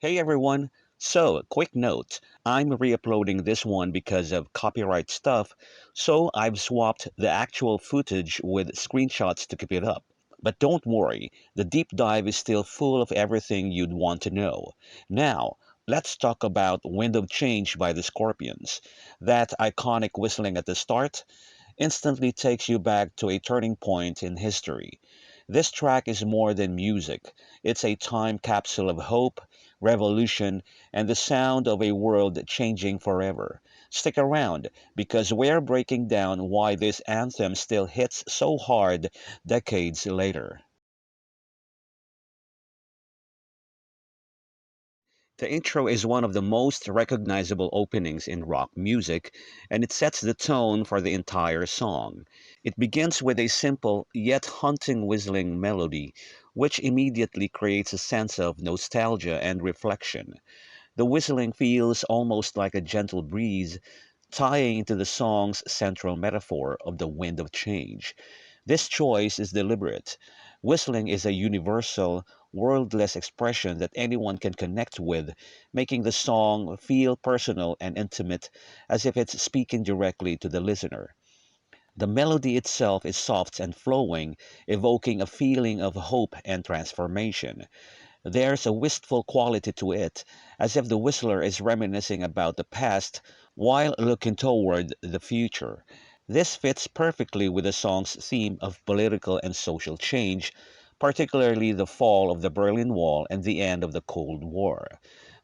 Hey everyone! So, quick note, I'm re-uploading this one because of copyright stuff, so I've swapped the actual footage with screenshots to keep it up. But don't worry, the deep dive is still full of everything you'd want to know. Now, let's talk about Wind of Change by the Scorpions. That iconic whistling at the start instantly takes you back to a turning point in history. This track is more than music. It's a time capsule of hope, revolution, and the sound of a world changing forever. Stick around because we're breaking down why this anthem still hits so hard decades later. The intro is one of the most recognizable openings in rock music, and it sets the tone for the entire song. It begins with a simple yet haunting whistling melody, which immediately creates a sense of nostalgia and reflection. The whistling feels almost like a gentle breeze, tying into the song's central metaphor of the wind of change. This choice is deliberate. Whistling is a universal, wordless expression that anyone can connect with, making the song feel personal and intimate, as if it's speaking directly to the listener. The melody itself is soft and flowing, evoking a feeling of hope and transformation. There's a wistful quality to it, as if the whistler is reminiscing about the past while looking toward the future. This fits perfectly with the song's theme of political and social change, particularly the fall of the Berlin Wall and the end of the Cold War.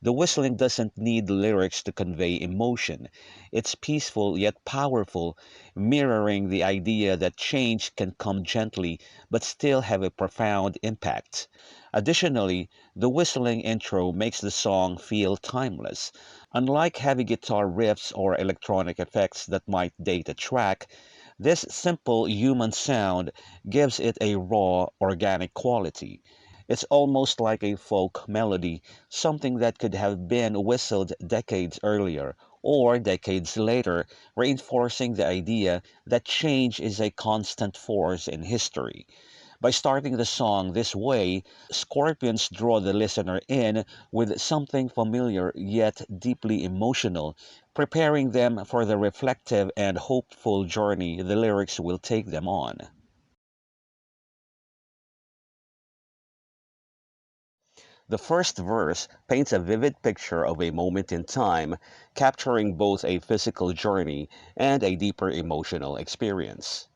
The whistling doesn't need lyrics to convey emotion. It's peaceful yet powerful, mirroring the idea that change can come gently but still have a profound impact. Additionally, the whistling intro makes the song feel timeless. Unlike heavy guitar riffs or electronic effects that might date a track, this simple human sound gives it a raw, organic quality. It's almost like a folk melody, something that could have been whistled decades earlier or decades later, reinforcing the idea that change is a constant force in history. By starting the song this way, Scorpions draw the listener in with something familiar yet deeply emotional, preparing them for the reflective and hopeful journey the lyrics will take them on. The first verse paints a vivid picture of a moment in time, capturing both a physical journey and a deeper emotional experience.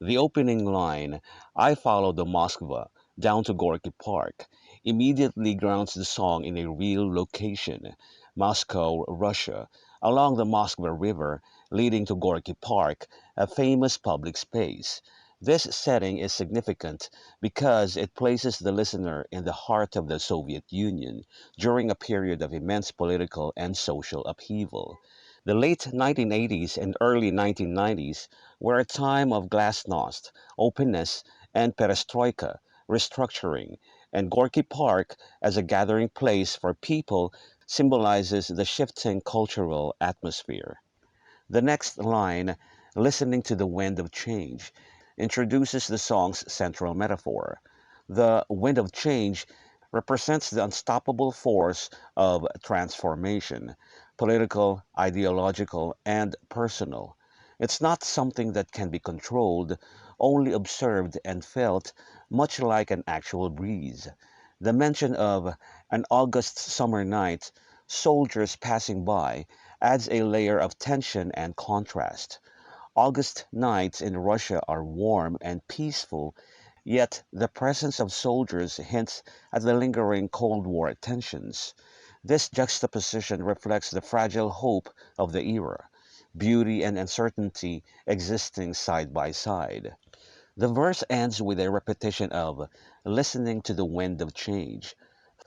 The opening line, I follow the Moskva down to Gorky Park, immediately grounds the song in a real location, Moscow, Russia, along the Moskva River leading to Gorky Park, a famous public space. This setting is significant because it places the listener in the heart of the Soviet Union during a period of immense political and social upheaval. The late 1980s and early 1990s were a time of glasnost, openness, and perestroika, restructuring, and Gorky Park, as a gathering place for people, symbolizes the shifting cultural atmosphere. The next line, listening to the wind of change, introduces the song's central metaphor. The wind of change represents the unstoppable force of transformation, political, ideological, and personal. It's not something that can be controlled, only observed and felt, much like an actual breeze. The mention of an August summer night, soldiers passing by, adds a layer of tension and contrast. August nights in Russia are warm and peaceful, yet the presence of soldiers hints at the lingering Cold War tensions. This juxtaposition reflects the fragile hope of the era, beauty and uncertainty existing side by side. The verse ends with a repetition of listening to the wind of change,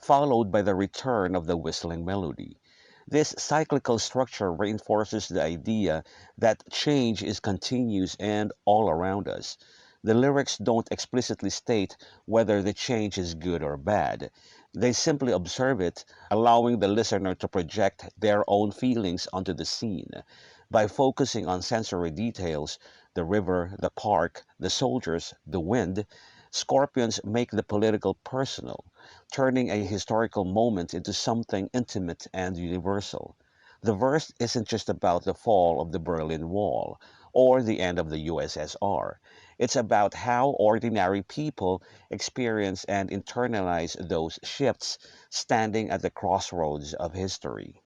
followed by the return of the whistling melody. This cyclical structure reinforces the idea that change is continuous and all around us. The lyrics don't explicitly state whether the change is good or bad. They simply observe it, allowing the listener to project their own feelings onto the scene. By focusing on sensory details, the river, the park, the soldiers, the wind, Scorpions make the political personal. turning a historical moment into something intimate and universal. The verse isn't just about the fall of the Berlin Wall or the end of the USSR. It's about how ordinary people experience and internalize those shifts, standing at the crossroads of history.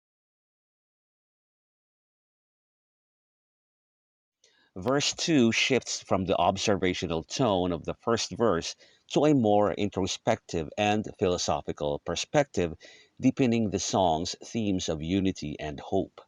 Verse 2 shifts from the observational tone of the first verse to a more introspective and philosophical perspective, deepening the song's themes of unity and hope.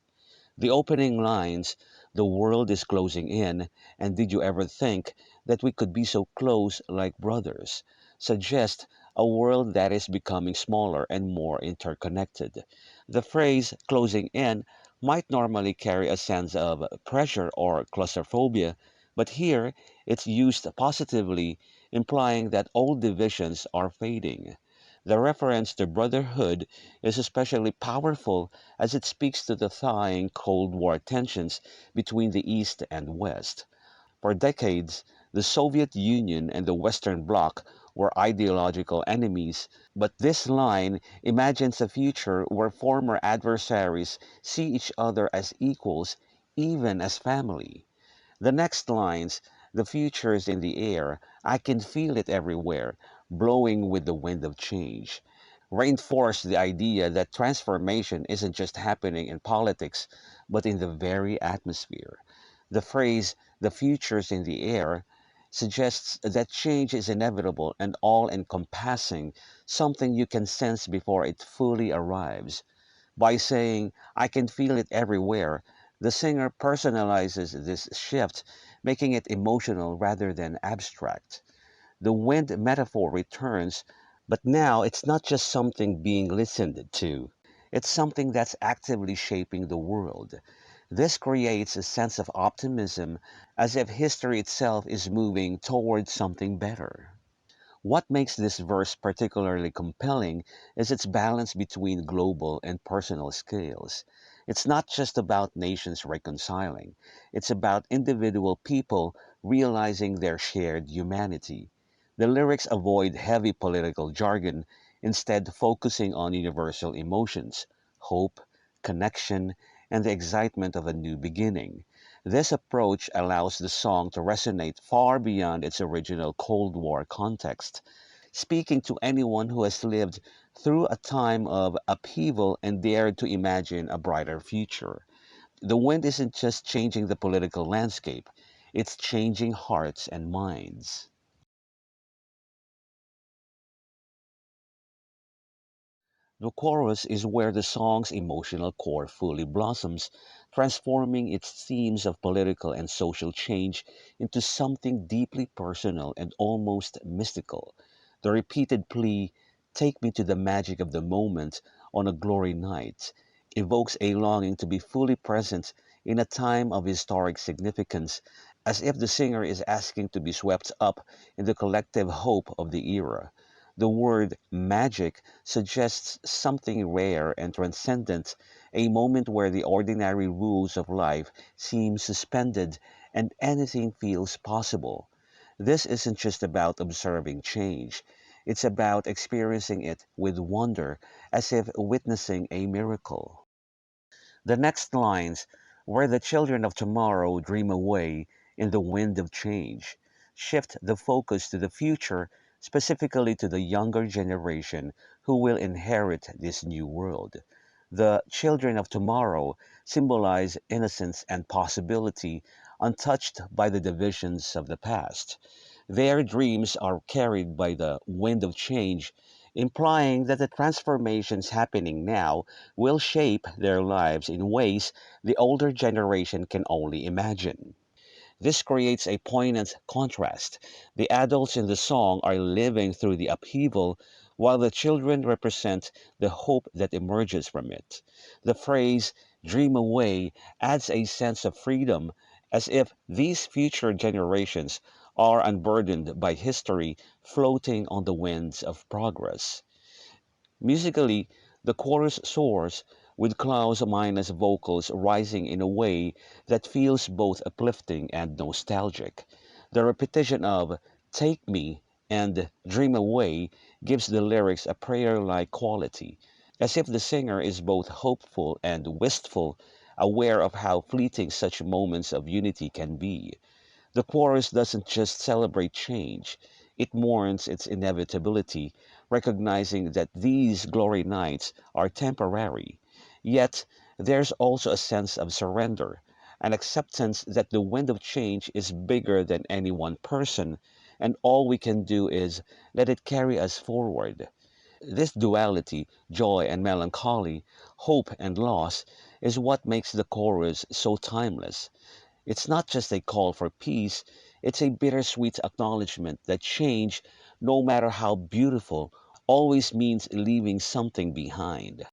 The opening lines, "The world is closing in, and did you ever think that we could be so close like brothers?" suggest a world that is becoming smaller and more interconnected. The phrase "closing in" might normally carry a sense of pressure or claustrophobia, but here it's used positively, implying that old divisions are fading. The reference to brotherhood is especially powerful as it speaks to the thawing Cold War tensions between the East and West. For decades, the Soviet Union and the Western Bloc were ideological enemies, but this line imagines a future where former adversaries see each other as equals, even as family. The next lines, "The future's in the air, I can feel it everywhere, blowing with the wind of change," reinforce the idea that transformation isn't just happening in politics, but in the very atmosphere. The phrase, "the future's in the air," suggests that change is inevitable and all encompassing, something you can sense before it fully arrives. By saying, "I can feel it everywhere," the singer personalizes this shift, making it emotional rather than abstract. The wind metaphor returns, but now it's not just something being listened to, it's something that's actively shaping the world. This creates a sense of optimism, as if history itself is moving towards something better. What makes this verse particularly compelling is its balance between global and personal scales. It's not just about nations reconciling, it's about individual people realizing their shared humanity. The lyrics avoid heavy political jargon, instead, focusing on universal emotions, hope, connection, and the excitement of a new beginning. This approach allows the song to resonate far beyond its original Cold War context, speaking to anyone who has lived through a time of upheaval and dared to imagine a brighter future. The wind isn't just changing the political landscape, it's changing hearts and minds. The chorus is where the song's emotional core fully blossoms, transforming its themes of political and social change into something deeply personal and almost mystical. The repeated plea, "Take me to the magic of the moment on a glory night," evokes a longing to be fully present in a time of historic significance, as if the singer is asking to be swept up in the collective hope of the era. The word magic suggests something rare and transcendent, a moment where the ordinary rules of life seem suspended and anything feels possible. This isn't just about observing change, it's about experiencing it with wonder, as if witnessing a miracle. The next lines, "Where the children of tomorrow dream away in the wind of change," shift the focus to the future, specifically to the younger generation who will inherit this new world. The children of tomorrow symbolize innocence and possibility, untouched by the divisions of the past. Their dreams are carried by the wind of change, implying that the transformations happening now will shape their lives in ways the older generation can only imagine. This creates a poignant contrast. The adults in the song are living through the upheaval, while the children represent the hope that emerges from it. The phrase "dream away" adds a sense of freedom, as if these future generations are unburdened by history, floating on the winds of progress. Musically, the chorus soars, with Klaus Meiner's vocals rising in a way that feels both uplifting and nostalgic. The repetition of "Take me" and Dream Away gives the lyrics a prayer like quality, as if the singer is both hopeful and wistful, aware of how fleeting such moments of unity can be. The chorus doesn't just celebrate change, it mourns its inevitability, recognizing that these glory nights are temporary. Yet, there's also a sense of surrender, an acceptance that the wind of change is bigger than any one person, and all we can do is let it carry us forward. This duality, joy and melancholy, hope and loss, is what makes the chorus so timeless. It's not just a call for peace, it's a bittersweet acknowledgement that change, no matter how beautiful, always means leaving something behind.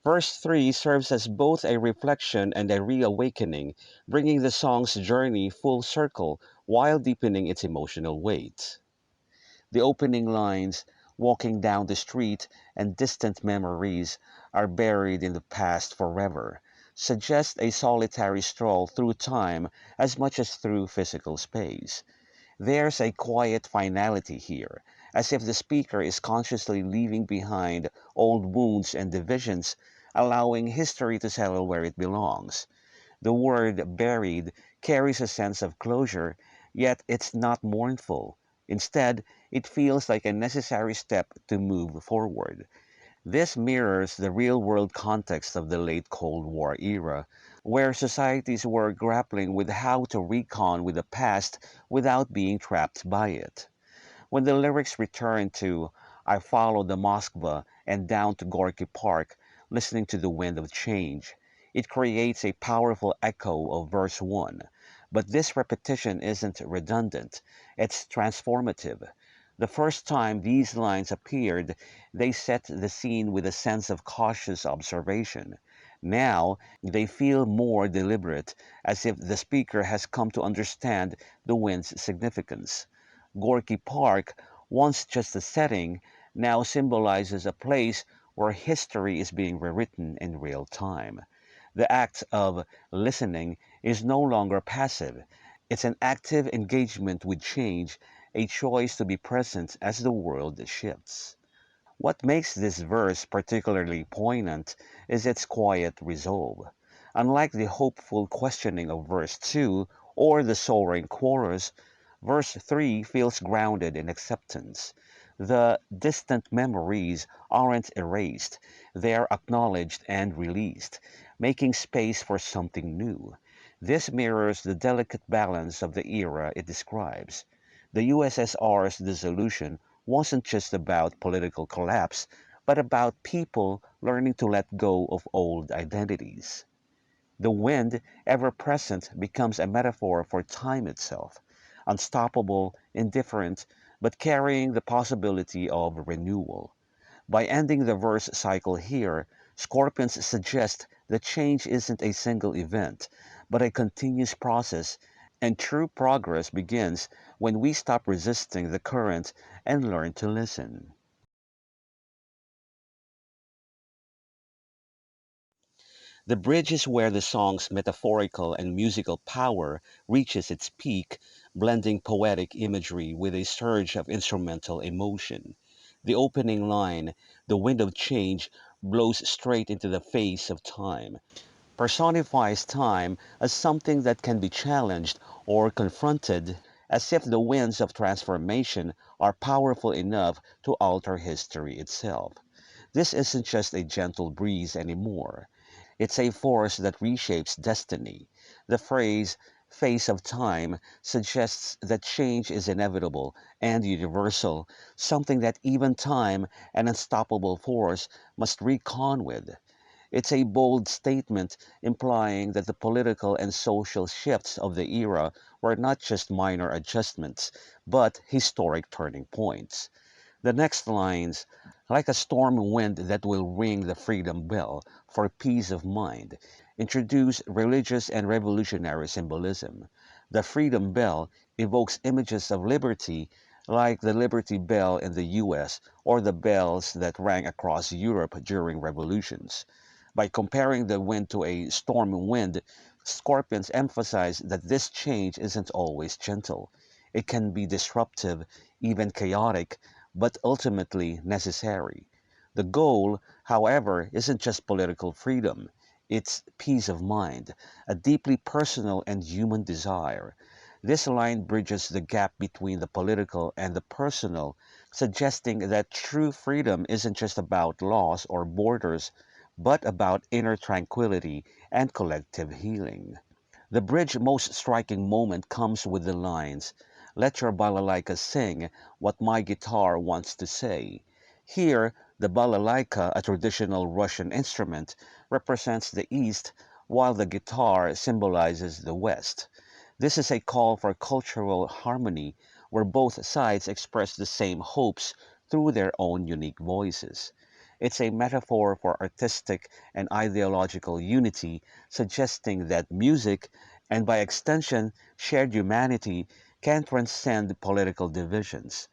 Verse 3 serves as both a reflection and a reawakening, bringing the song's journey full circle while deepening its emotional weight. The opening lines, walking down the street and distant memories are buried in the past forever, suggest a solitary stroll through time as much as through physical space. There's a quiet finality here, as if the speaker is consciously leaving behind old wounds and divisions, allowing history to settle where it belongs. The word buried carries a sense of closure, yet it's not mournful. Instead, it feels like a necessary step to move forward. This mirrors the real world context of the late Cold War era, where societies were grappling with how to recon with the past without being trapped by it. When the lyrics return to I followed the Moskva and down to Gorky Park, listening to the wind of change, it creates a powerful echo of verse 1. But this repetition isn't redundant, it's transformative. The first time these lines appeared, they set the scene with a sense of cautious observation. Now, they feel more deliberate, as if the speaker has come to understand the wind's significance. Gorky Park, once just a setting, now symbolizes a place where history is being rewritten in real time. The act of listening is no longer passive. It's an active engagement with change, a choice to be present as the world shifts. What makes this verse particularly poignant is its quiet resolve. Unlike the hopeful questioning of verse 2 or the soaring chorus, verse 3 feels grounded in acceptance. The distant memories aren't erased, they are acknowledged and released, making space for something new. This mirrors the delicate balance of the era it describes. The USSR's dissolution wasn't just about political collapse, but about people learning to let go of old identities. The wind, ever present, becomes a metaphor for time itself, unstoppable, indifferent, but carrying the possibility of renewal. By ending the verse cycle here, Scorpions suggest that change isn't a single event, but a continuous process, and true progress begins when we stop resisting the current and learn to listen. The bridge is where the song's metaphorical and musical power reaches its peak, blending poetic imagery with a surge of instrumental emotion. The opening line, "The wind of change," blows straight into the face of time, personifies time as something that can be challenged or confronted, as if the winds of transformation are powerful enough to alter history itself. This isn't just a gentle breeze anymore. It's a force that reshapes destiny. The phrase, face of time, suggests that change is inevitable and universal, something that even time, an unstoppable force, must recon with. It's a bold statement implying that the political and social shifts of the era were not just minor adjustments, but historic turning points. The next lines, like a storm wind that will ring the freedom bell for peace of mind, introduce religious and revolutionary symbolism. The freedom bell evokes images of liberty, like the Liberty Bell in the US or the bells that rang across Europe during revolutions. By comparing the wind to a storm wind, Scorpions emphasize that this change isn't always gentle. It can be disruptive, even chaotic, but ultimately necessary. The goal, however, isn't just political freedom, it's peace of mind, a deeply personal and human desire. This line bridges the gap between the political and the personal, suggesting that true freedom isn't just about laws or borders, but about inner tranquility and collective healing. The bridge's most striking moment comes with the lines, "Let your balalaika sing what my guitar wants to say." Here, the balalaika, a traditional Russian instrument, represents the East, while the guitar symbolizes the West. This is a call for cultural harmony, where both sides express the same hopes through their own unique voices. It's a metaphor for artistic and ideological unity, suggesting that music, and by extension shared humanity, can transcend political divisions.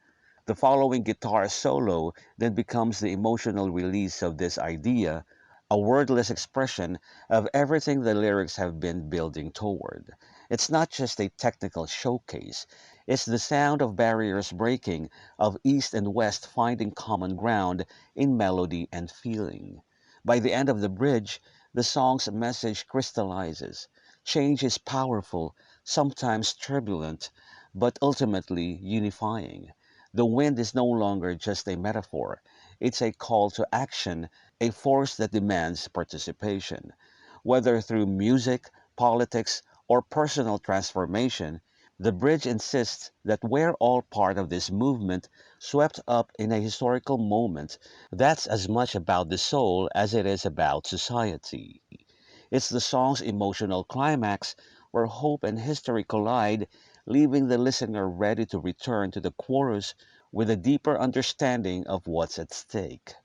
The following guitar solo then becomes the emotional release of this idea, a wordless expression of everything the lyrics have been building toward. It's not just a technical showcase, it's the sound of barriers breaking, of East and West finding common ground in melody and feeling. By the end of the bridge, the song's message crystallizes. Change is powerful, sometimes turbulent, but ultimately unifying. The wind is no longer just a metaphor, it's a call to action, a force that demands participation. Whether through music, politics, or personal transformation, the bridge insists that we're all part of this movement swept up in a historical moment that's as much about the soul as it is about society. It's the song's emotional climax where hope and history collide, leaving the listener ready to return to the chorus with a deeper understanding of what's at stake.